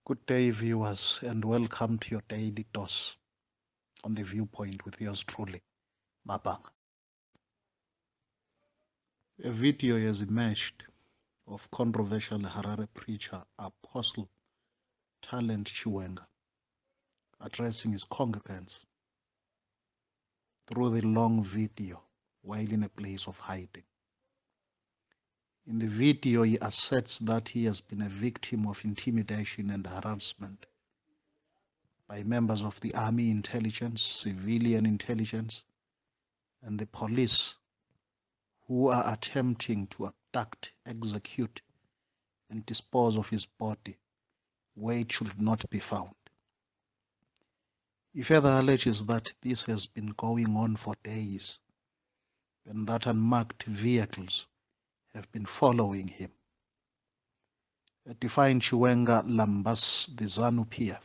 Good day, viewers, and welcome to your daily dose on the Viewpoint with yours truly, Mabhanga. A video has emerged of controversial Harare preacher Apostle Chiwenga addressing his congregants through the long video while in a place of hiding. In the video, he asserts that he has been a victim of intimidation and harassment by members of the army intelligence, civilian intelligence, and the police, who are attempting to abduct, execute, and dispose of his body where it should not be found. He further alleges that this has been going on for days and that unmarked vehicles have been following him. A defined Chiwenga lambas the ZANU-PF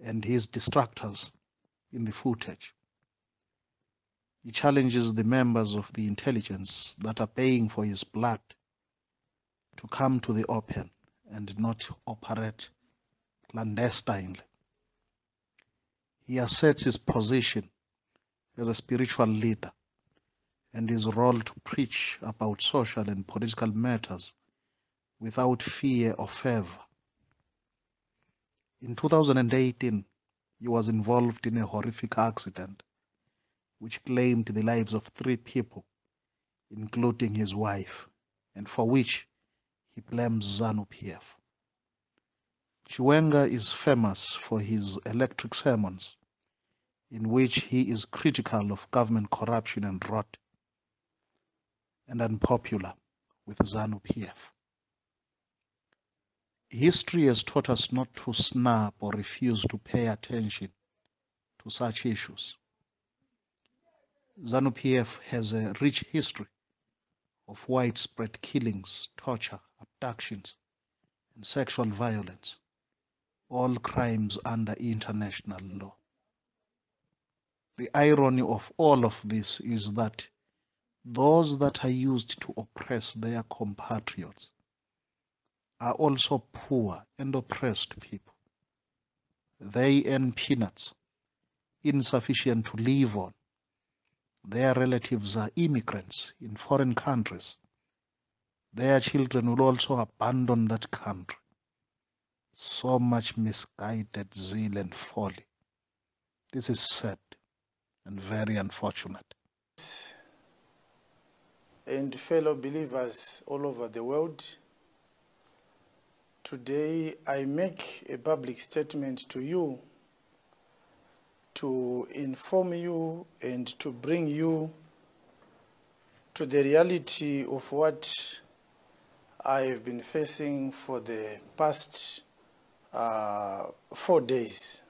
and his distractors in the footage. He challenges the members of the intelligence that are paying for his blood to come to the open and not operate clandestinely. He asserts his position as a spiritual leader and his role to preach about social and political matters without fear or favor. In 2018, he was involved in a horrific accident which claimed the lives of 3 people, including his wife, and for which he blames ZANU-PF. Chiwenga is famous for his electric sermons, in which he is critical of government corruption and rot, and unpopular with ZANU-PF. History has taught us not to snub or refuse to pay attention to such issues. ZANU-PF has a rich history of widespread killings, torture, abductions, and sexual violence, all crimes under international law. The irony of all of this is that those that are used to oppress their compatriots are also poor and oppressed people. They earn peanuts, insufficient to live on. Their relatives are immigrants in foreign countries. Their children will also abandon that country. So much misguided zeal and folly. This is sad and very unfortunate. And fellow believers all over the world, today I make a public statement to you to inform you and to bring you to the reality of what I have been facing for the past 4 days.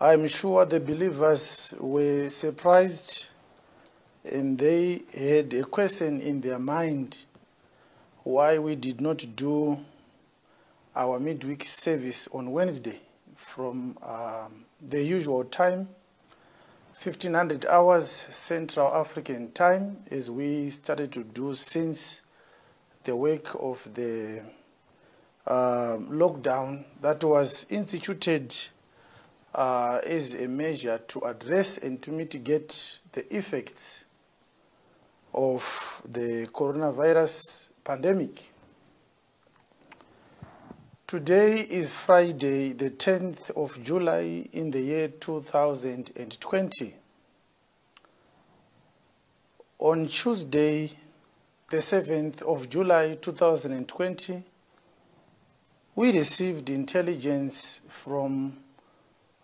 I'm sure the believers were surprised and they had a question in their mind why we did not do our midweek service on Wednesday from the usual time, 1500 hours Central African time, as we started to do since the wake of the lockdown that was instituted as a measure to address and to mitigate the effects of the coronavirus pandemic. Today is Friday, the 10th of July in the year 2020. On Tuesday, the 7th of July 2020, we received intelligence from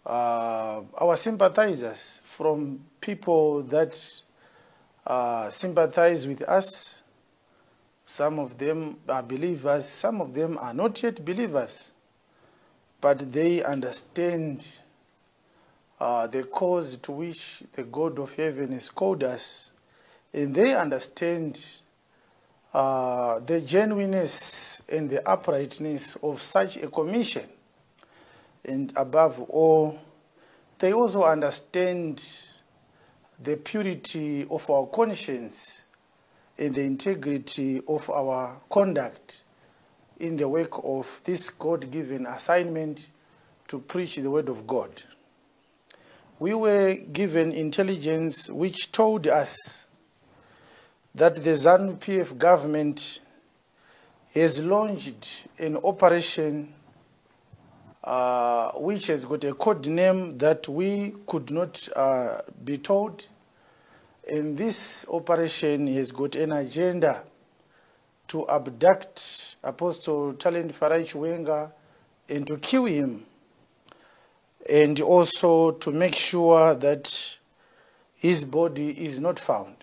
our sympathizers, from people that sympathize with us. Some of them are believers, some of them are not yet believers, but they understand the cause to which the God of heaven has called us, and they understand the genuineness and the uprightness of such a commission. And above all, they also understand the purity of our conscience and the integrity of our conduct in the work of this God-given assignment to preach the word of God. We were given intelligence which told us that the ZANU-PF government has launched an operation which has got a code name that we could not be told. And this operation has got an agenda to abduct Apostle Chiwenga and to kill him, and also to make sure that his body is not found.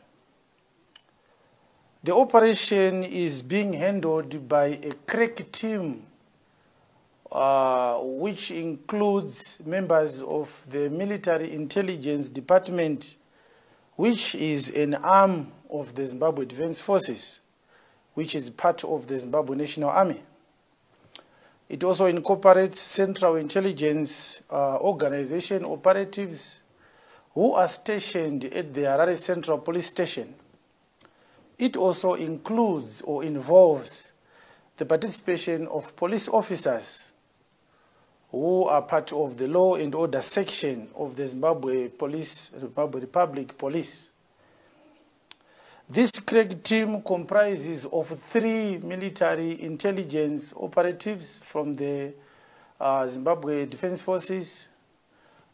The operation is being handled by a crack team which includes members of the Military Intelligence Department, which is an arm of the Zimbabwe Defense Forces, which is part of the Zimbabwe National Army. It also incorporates Central Intelligence Organization operatives who are stationed at the Harare Central Police Station. It also includes or involves the participation of police officers who are part of the law and order section of the Zimbabwe Republic Police. This crack team comprises of 3 military intelligence operatives from the Zimbabwe Defense Forces.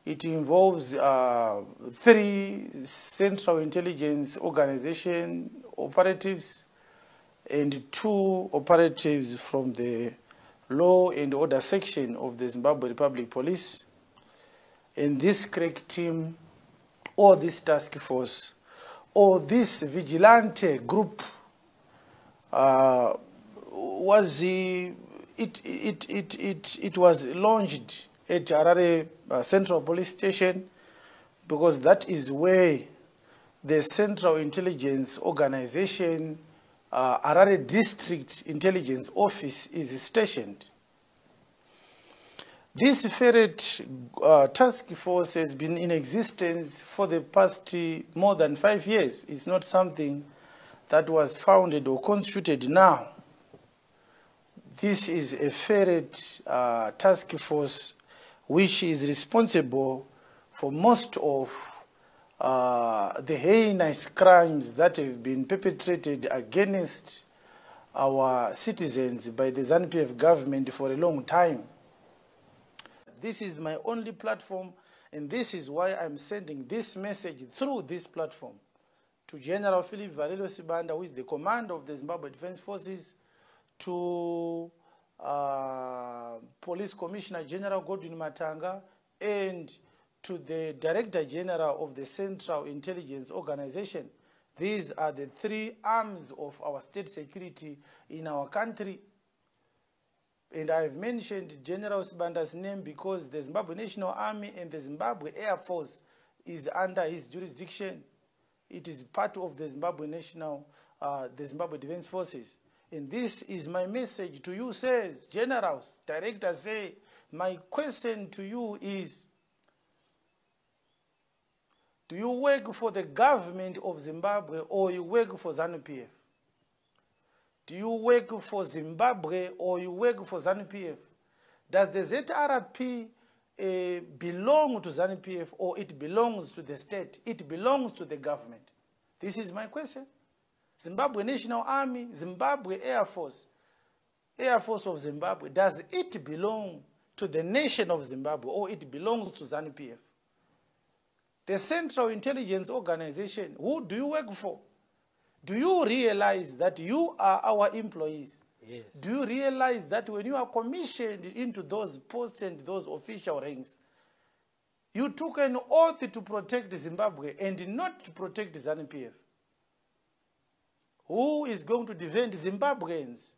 It involves 3 Central Intelligence Organization operatives and 2 operatives from the Law and Order section of the Zimbabwe Republic Police. And this crack team, or this task force, or this vigilante group was launched at Harare Central Police Station, because that is where the Central Intelligence Organization Harare District Intelligence Office is stationed. This ferret task force has been in existence for the past more than 5 years. It's not something that was founded or constituted now. This is a ferret task force which is responsible for most of the heinous crimes that have been perpetrated against our citizens by the ZANU-PF government for a long time. This is my only platform, and this is why I'm sending this message through this platform to General Philip Valelo Sibanda, who is the commander of the Zimbabwe Defense Forces, to Police Commissioner General Godwin Matanga, and to the Director General of the Central Intelligence Organization. These are the 3 arms of our state security in our country. And I have mentioned General Sibanda's name because the Zimbabwe National Army and the Zimbabwe Air Force is under his jurisdiction. It is part of the Zimbabwe the Zimbabwe Defense Forces. And this is my message to you, says generals, directors say, my question to you is, do you work for the government of Zimbabwe or you work for ZANU-PF? Do you work for Zimbabwe or you work for ZANU-PF? Does the ZRP belong to ZANU-PF or it belongs to the state? It belongs to the government. This is my question. Zimbabwe National Army, Zimbabwe Air Force of Zimbabwe, does it belong to the nation of Zimbabwe or it belongs to ZANU-PF? The Central Intelligence Organization, who do you work for? Do you realize that you are our employees? Yes. Do you realize that when you are commissioned into those posts and those official ranks, you took an oath to protect Zimbabwe and not to protect ZANU-PF? Who is going to defend Zimbabweans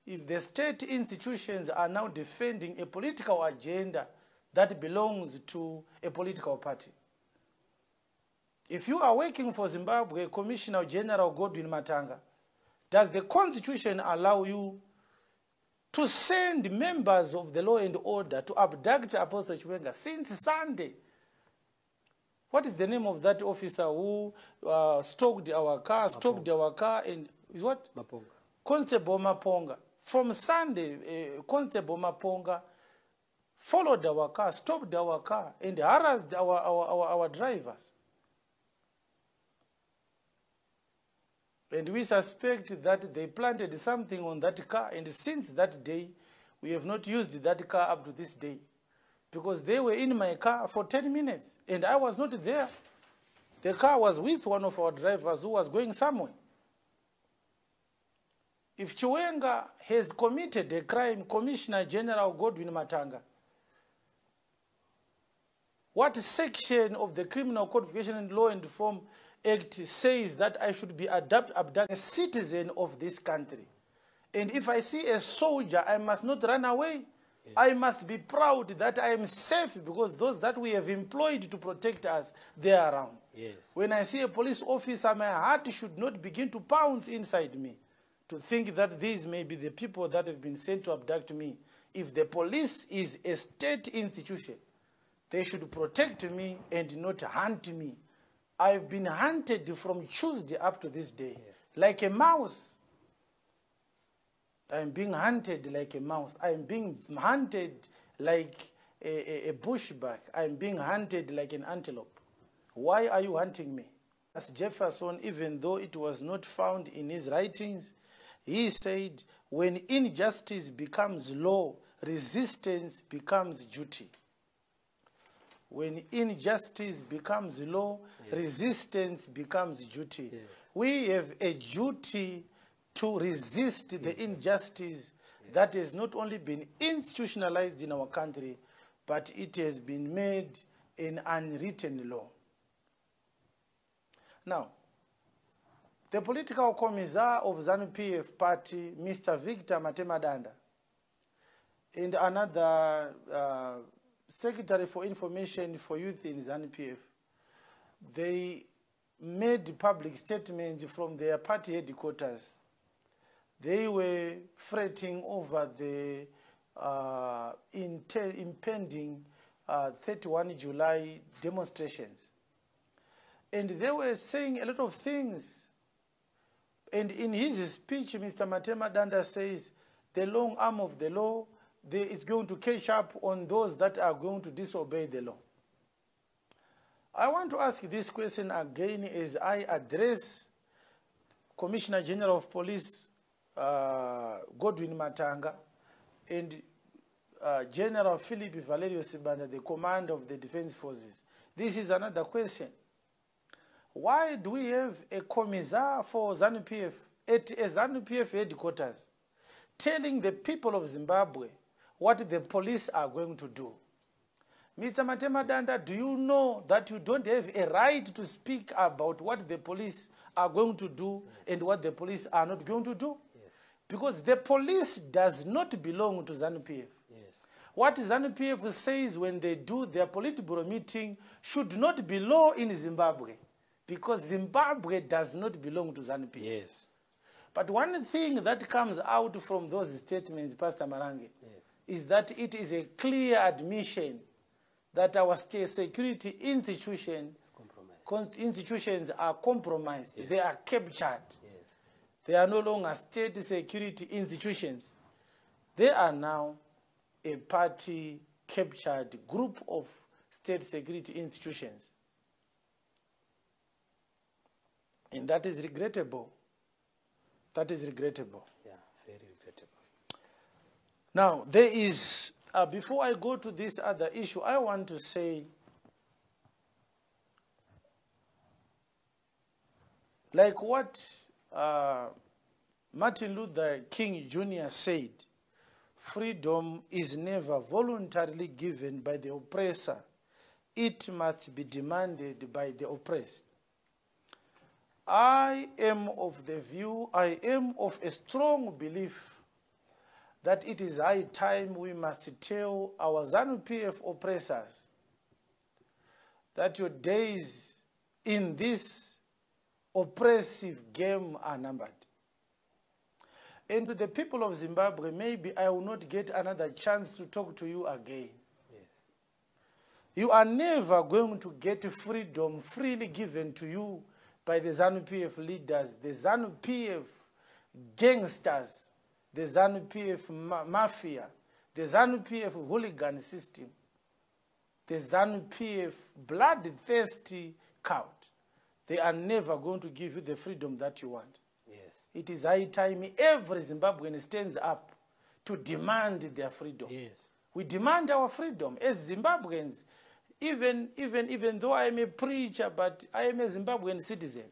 if the state institutions are now defending a political agenda that belongs to a political party? If you are working for Zimbabwe, Commissioner General Godwin Matanga, does the Constitution allow you to send members of the law and order to abduct Apostle Chiwenga since Sunday? What is the name of that officer who stopped our car, and is what? Mabhanga. Constable Mabhanga. From Sunday, Constable Mabhanga followed our car, stopped our car, and harassed our drivers. And we suspect that they planted something on that car, and since that day, we have not used that car up to this day. Because they were in my car for 10 minutes, and I was not there. The car was with one of our drivers who was going somewhere. If Chiwenga has committed a crime, Commissioner General Godwin Matanga, what section of the Criminal Codification and Law and Reform Act says that I should be abducted, a citizen of this country? And if I see a soldier, I must not run away. Yes. I must be proud that I am safe because those that we have employed to protect us, they are around. Yes. When I see a police officer, my heart should not begin to pounce inside me to think that these may be the people that have been sent to abduct me. If the police is a state institution, they should protect me and not hunt me. I've been hunted from Tuesday up to this day, yes, like a mouse. I'm being hunted like a mouse. I'm being hunted like a bushback. I'm being hunted like an antelope. Why are you hunting me? As Jefferson, even though it was not found in his writings, he said, when injustice becomes law, resistance becomes duty. When injustice becomes law, yes, resistance becomes duty. Yes. We have a duty to resist the injustice, yes, that has not only been institutionalized in our country, but it has been made an unwritten law. Now, the political commissar of ZANU-PF party, Mr. Victor Matemadanda, and another Secretary for Information for Youth in ZANU-PF, they made public statements from their party headquarters. They were fretting over the impending 31 July demonstrations. And they were saying a lot of things. And in his speech, Mr. Matemadanda says, the long arm of the law is going to catch up on those that are going to disobey the law. I want to ask this question again as I address Commissioner General of Police Godwin Matanga and General Philip Valerio Sibanda, the commander of the Defense Forces. This is another question. Why do we have a commissar for ZANU-PF at a ZANU-PF headquarters telling the people of Zimbabwe what the police are going to do? Mr. Matemadanda, do you know that you don't have a right to speak about what the police are going to do, yes, and what the police are not going to do? Yes. Because the police does not belong to ZANU-PF. Yes. What ZANU-PF says when they do their Politburo meeting should not be law in Zimbabwe, because Zimbabwe does not belong to ZANU-PF. Yes. But one thing that comes out from those statements, Pastor Marange, yes, is that it is a clear admission that our state security institutions are compromised. Yes. They are captured. Yes. They are no longer state security institutions. They are now a party-captured group of state security institutions. And that is regrettable. That is regrettable. Yeah, very regrettable. Now, there is, before I go to this other issue, I want to say, like what Martin Luther King Jr. said, freedom is never voluntarily given by the oppressor. It must be demanded by the oppressed. I am of the view, I am of a strong belief that it is high time we must tell our ZANU-PF oppressors that your days in this oppressive game are numbered. And to the people of Zimbabwe, maybe I will not get another chance to talk to you again. Yes. You are never going to get freedom freely given to you by the ZANU-PF leaders, the ZANU-PF gangsters, the ZANU-PF mafia, the ZANU-PF hooligan system, the ZANU-PF bloodthirsty cult, they are never going to give you the freedom that you want. Yes. It is high time every Zimbabwean stands up to demand their freedom. Yes. We demand our freedom as Zimbabweans. Even though I am a preacher, but I am a Zimbabwean citizen.